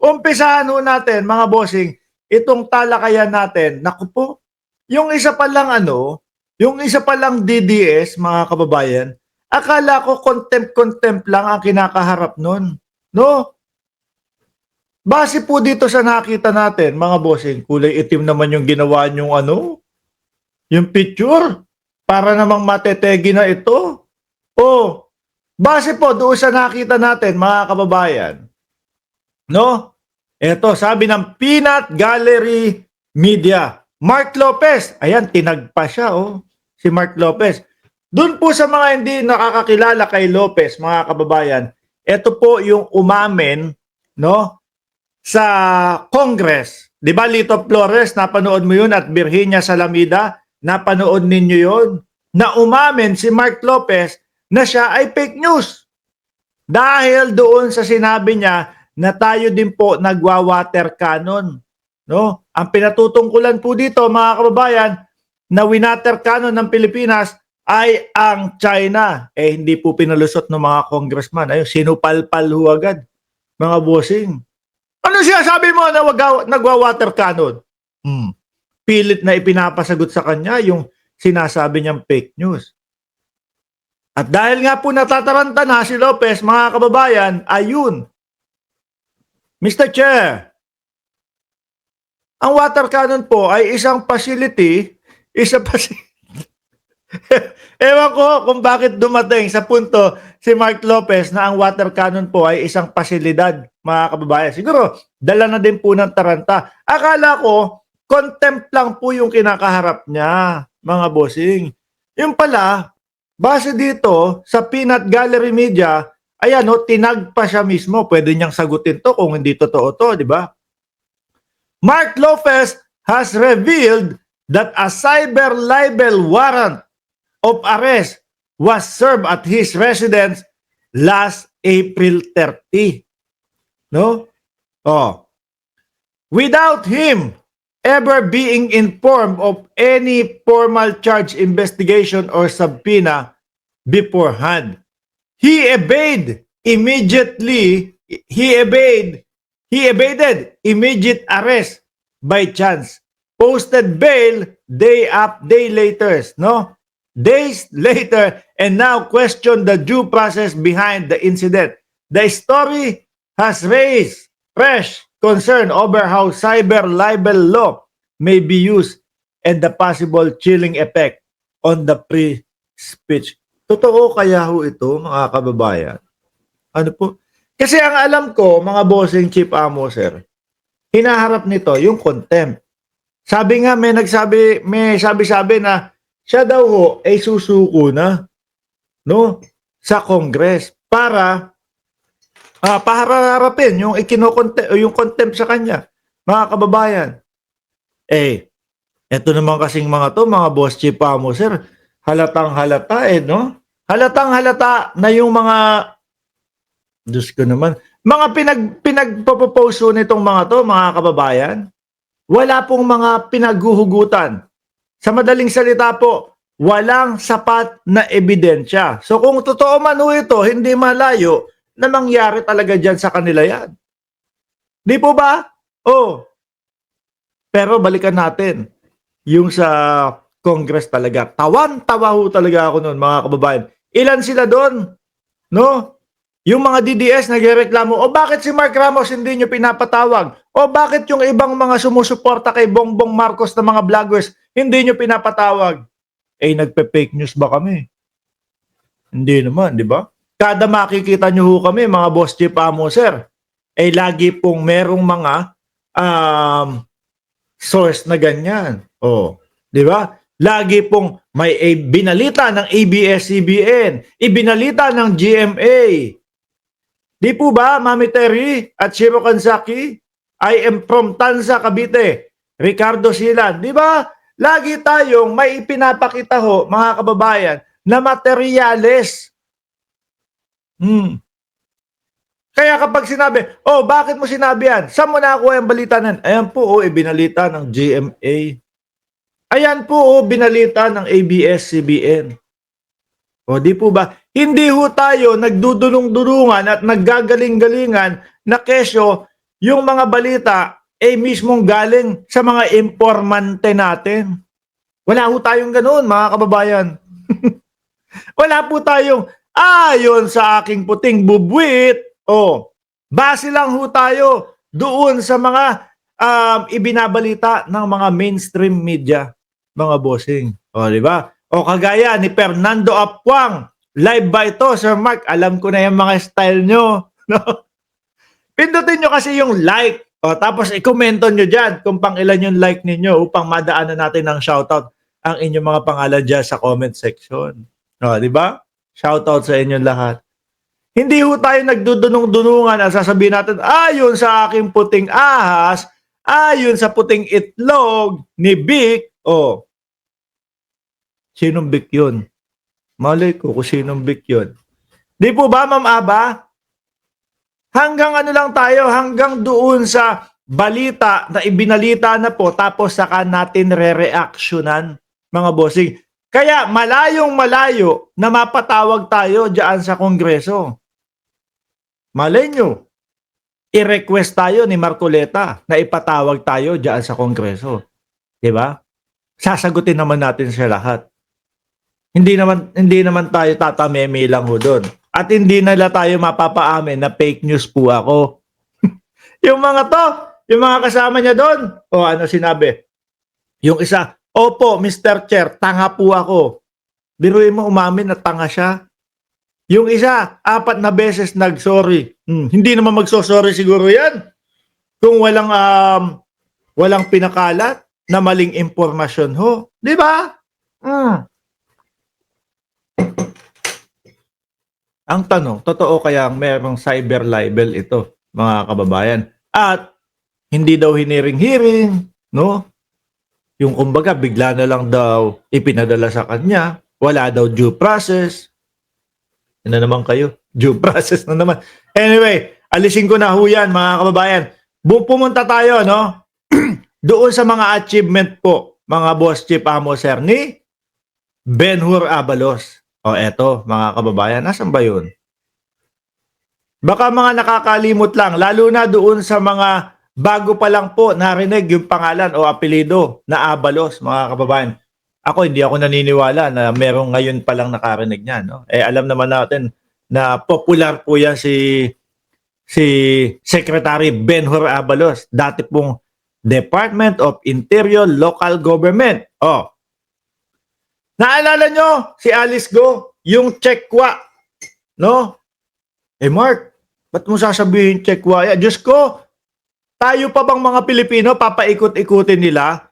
umpisahan ho natin, mga bossing, itong talakayan natin. Naku po, yung isa pa lang yung isa pa lang DDS, mga kababayan, akala ko contempt lang ang kinakaharap nun. No? Base po dito sa nakita natin, mga bossing, kulay itim naman yung ginawa yung yung picture. Para namang matetegi na ito. O, base po doon sa nakita natin, mga kababayan, no? Ito, sabi ng Peanut Gallery Media. Mark Lopez. Ayan, tinagpa siya, si Mark Lopez. Doon po sa mga hindi nakakakilala kay Lopez, mga kababayan, ito po yung umamin, no? Sa Congress. Di ba, Lito Flores, napanood mo yun, at Virginia Salamida, napanood ninyo yun, na umamin si Mark Lopez na siya ay fake news. Dahil doon sa sinabi niya na tayo din po nagwa-water cannon. No? Ang pinatutungkulan po dito, mga kababayan, na winater cannon ng Pilipinas ay ang China. Hindi po pinalusot ng mga congressman. Ayun, sinupalpal ho agad, mga bossing. Ano siya sabi mo na nagwa-water cannon? Pilit na ipinapasagot sa kanya yung sinasabi niyang fake news. At dahil nga po natataranta na si Lopez, mga kababayan, ayun. Mr. Chair, ang water cannon po ay isang facility, ewan ko kung bakit dumating sa punto si Mark Lopez na ang water cannon po ay isang pasilidad, mga kababayan. Siguro, dala na din po ng taranta. Akala ko, contempt lang po yung kinakaharap niya, mga bossing. Yung pala, base dito sa Peanut Gallery Media, ayan, tinag pa siya mismo. Pwede niyang sagutin to kung hindi totoo to, di ba? Mark Lopez has revealed that a cyber libel warrant of arrest was served at his residence last April 30. No? Without him ever being informed of any formal charge, investigation, or subpoena beforehand. He evaded immediate arrest by chance. Posted bail day later, no? Days later, and now question the due process behind the incident. The story has raised fresh concern over how cyber libel law may be used and the possible chilling effect on the free speech. Totoo kaya ho ito, mga kababayan? Ano po? Kasi ang alam ko, mga bossing chief amo, sir, hinaharap nito yung contempt. Sabi nga, may sabi na siya daw ho ay susuko na, no, sa Congress para paharapin yung yung contempt sa kanya, mga kababayan. Eto naman kasing mga to, mga boss chief amo, sir, halatang halata no? Halatang halata na yung mga, Diyos ko naman, mga pinagpo-propose nitong mga to, mga kababayan, wala pong mga pinaghuhugutan. Sa madaling salita po, walang sapat na ebidensya. So kung totoo man ho ito, hindi malayo na mangyari talaga dyan sa kanila yan. Di po ba? Pero balikan natin yung sa Congress talaga. Tawan-tawa ho talaga ako noon, mga kababayan. Ilan sila doon? No? Yung mga DDS nagrereklamo, bakit si Mark Ramos hindi nyo pinapatawag? Bakit yung ibang mga sumusuporta kay Bongbong Marcos na mga vloggers hindi nyo pinapatawag? Nagpe-fake news ba kami? Hindi naman, di ba? Kada makikita nyo ho kami, mga boss chief amo, sir, lagi pong merong mga source na ganyan. Di ba? Lagi pong may binalita ng ABS-CBN, ibinalita ng GMA. Di po ba, Mami Terry at Shiro Kansaki? I am from Tanza, Cavite. Ricardo Silan. Di ba? Lagi tayong may ipinapakita ho, mga kababayan, na materyales. Kaya kapag sinabi, bakit mo sinabi yan? Saan mo nakuha yung balita nan? Ayan po, ibinalita ng GMA. Ayan po, binalita ng ABS-CBN. Di po ba? Hindi ho tayo nagdudulong-dulungan at naggagaling-galingan na kesyo yung mga balita mismong galing sa mga informante natin. Wala ho tayong ganoon, mga kababayan. Wala po tayong, ayon sa aking puting bubwit, base lang ho tayo doon sa mga ibinabalita ng mga mainstream media, mga bossing. Di ba? Kagaya ni Fernando Apuang, live ba ito, Sir Mark? Alam ko na yung mga style nyo. No? Pindutin nyo kasi yung like. Tapos i-commento nyo dyan kung pang ilan yung like ninyo upang madaanan natin ng shoutout ang inyong mga pangalan dyan sa comment section. Di ba? Shoutout sa inyong lahat. Hindi ho tayo nagdudunong-dunungan at sasabihin natin, ayon sa aking puting ahas, ayon sa puting itlog ni Vic, sinong Vic yun? Malay ko kung sinong Vic yun. Di po ba, Ma'am Aba? Hanggang ano lang tayo, hanggang doon sa balita na ibinalita na po, tapos saka natin re-reactionan, mga bossing. Kaya malayong malayo na mapatawag tayo diyan sa Kongreso. Malay nyo, i-request tayo ni Marcoleta na ipatawag tayo diyan sa Kongreso. Diba? Sasagutin naman natin siya lahat. Hindi naman tayo tatameme lang ho doon. At hindi nila tayo mapapaamin na fake news po ako. Yung mga to, yung mga kasama niya doon, ano sinabi? Yung isa, opo, Mr. Chair, tanga po ako. Biruin mo, umamin na tanga siya. Yung isa, 4 na beses nag-sorry. Hindi naman magso-sorry siguro yan. Kung walang pinakalat na maling impormasyon ho. Di ba? Ang tanong, totoo kayang merong cyber libel ito, mga kababayan? At hindi daw hiniring-hiring, no? Yung kumbaga, bigla na lang daw ipinadala sa kanya. Wala daw due process. Ano naman kayo? Due process na naman. Anyway, alisin ko na ho yan, mga kababayan. Pumunta tayo, no? Doon sa mga achievement po, mga Boss Chief Amo Sir, ni Ben-Hur Abalos. Eto, mga kababayan, nasan ba yun? Baka mga nakakalimot lang, lalo na doon sa mga bago pa lang po narinig yung pangalan o apelido na Abalos, mga kababayan. Ako, hindi ako naniniwala na merong ngayon pa lang nakarinig niyan. No? Alam naman natin na popular po yan si Secretary Ben-Hur Abalos, dati pong Department of Interior Local Government. Naalala nyo si Alice Go, yung Chekwa, no? Mark, ba't mo sasabihin Chekwa? Diyos ko, tayo pa bang mga Pilipino papaikot-ikutin nila